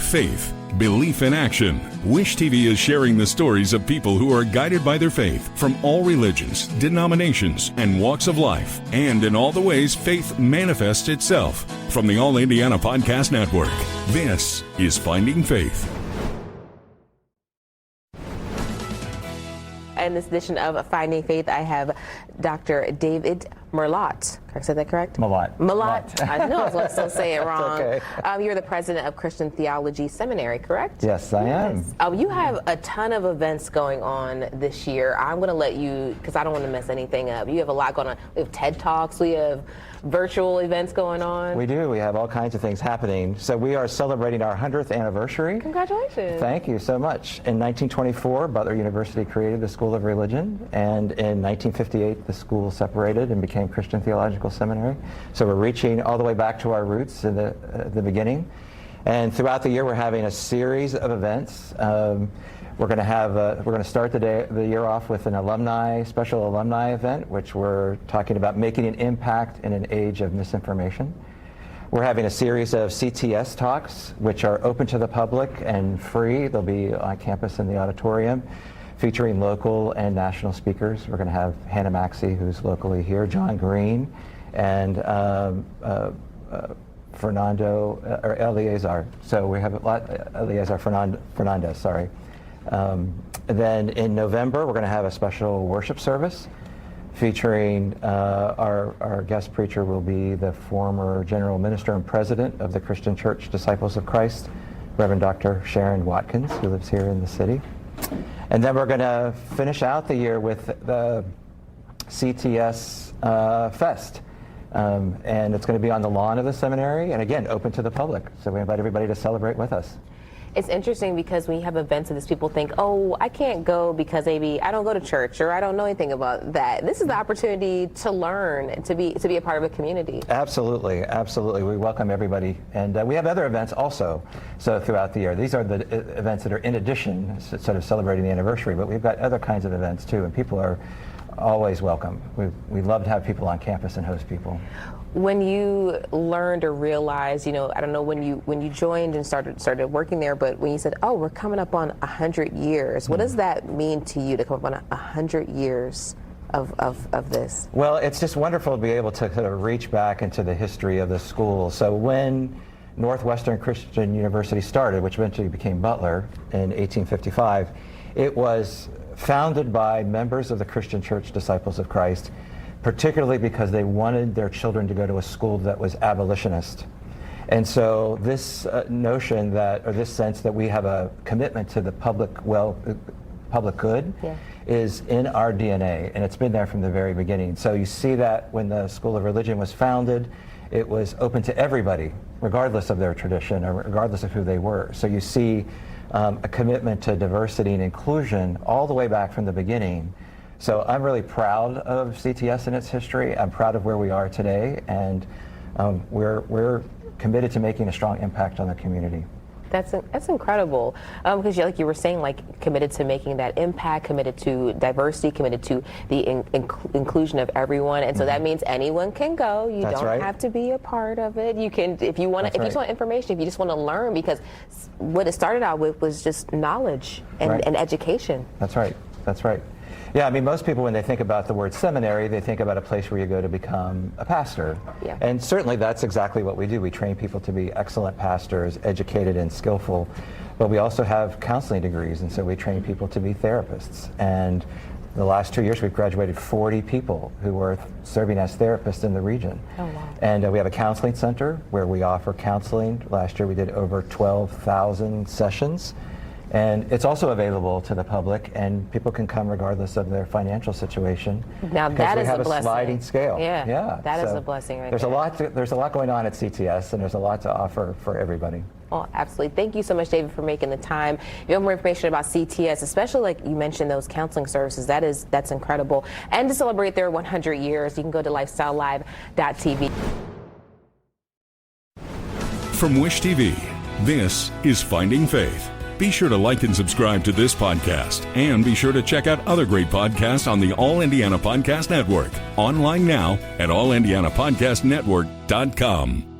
faith, belief in action. Wish TV is sharing the stories of people who are guided by their faith from all religions, denominations, and walks of life, and in all the ways faith manifests itself. From the All Indiana Podcast Network, this is Finding Faith. In this edition of Finding Faith, I have Dr. David Mellott. Can I say that correct? Mellott. I know I was going to still say it wrong. Okay. You're the president of Christian Theological Seminary, correct? Yes, I am. You have a ton of events going on this year. I'm going to let you, because I don't want to mess anything up. You have a lot going on. We have TED Talks. We have virtual events going on. We do. We have all kinds of things happening. So we are celebrating our 100th anniversary. Congratulations. Thank you so much. In 1924, Butler University created the School of Religion, and in 1958, the school separated and became Christian Theological Seminary. So we're reaching all the way back to our roots in the beginning. And throughout the year, we're having a series of events. We're going to start the year off with an special alumni event, which we're talking about making an impact in an age of misinformation. We're having a series of CTS talks, which are open to the public and free. They'll be on campus in the auditorium, featuring local and national speakers. We're going to have Hannah Maxey, who's locally here, John Green, and Eleazar. So we have a lot, Eleazar Fernandez, sorry. Then in November, we're going to have a special worship service featuring our guest preacher will be the former general minister and president of the Christian Church Disciples of Christ, Reverend Dr. Sharon Watkins, who lives here in the city. And then we're going to finish out the year with the CTS Fest. And it's going to be on the lawn of the seminary, and again, open to the public. So we invite everybody to celebrate with us. It's interesting because when you have events of this, people think, oh, I can't go because maybe I don't go to church or I don't know anything about that. This is the opportunity to learn, to be a part of a community. Absolutely, absolutely. We welcome everybody. And we have other events also throughout the year. These are the events that are in addition, sort of celebrating the anniversary, but we've got other kinds of events too, and people are always welcome. We love to have people on campus and host people. When you learned or realized, I don't know when you joined and started working there, but when you said, oh, we're coming up on 100 years, what does that mean to you to come up on 100 years of this? Well, it's just wonderful to be able to kind of reach back into the history of the school. So when Northwestern Christian University started, which eventually became Butler in 1855, it was founded by members of the Christian Church Disciples of Christ, particularly because they wanted their children to go to a school that was abolitionist. And so this notion this sense that we have a commitment to the public good is in our DNA, and it's been there from the very beginning. So you see that when the School of Religion was founded, it was open to everybody, regardless of their tradition or regardless of who they were. So you see a commitment to diversity and inclusion all the way back from the beginning. So I'm really proud of CTS and its history. I'm proud of where we are today, and we're committed to making a strong impact on the community. That's incredible, because like you were saying, committed to making that impact, committed to diversity, committed to the inclusion of everyone, and so that means anyone can go. You don't have to be a part of it. You can, if you want, if you just want information, if you just want to learn, because what it started out with was just knowledge and education. That's right. That's right. Yeah, I mean, most people, when they think about the word seminary, they think about a place where you go to become a pastor. Yeah. And certainly that's exactly what we do. We train people to be excellent pastors, educated and skillful. But we also have counseling degrees, and so we train people to be therapists. And the last 2 years, we've graduated 40 people who are serving as therapists in the region. Oh, wow. And we have a counseling center where we offer counseling. Last year, we did over 12,000 sessions. And it's also available to the public, and people can come regardless of their financial situation. Now that is a blessing. We have a sliding scale. Yeah, that is a blessing right there. There's a lot going on at CTS, and there's a lot to offer for everybody. Oh, absolutely. Thank you so much, David, for making the time. If you have more information about CTS, especially like you mentioned those counseling services, that's incredible. And to celebrate their 100 years, you can go to lifestylelive.tv. From Wish TV, this is Finding Faith. Be sure to like and subscribe to this podcast, and be sure to check out other great podcasts on the All Indiana Podcast Network. Online now at allindianapodcastnetwork.com.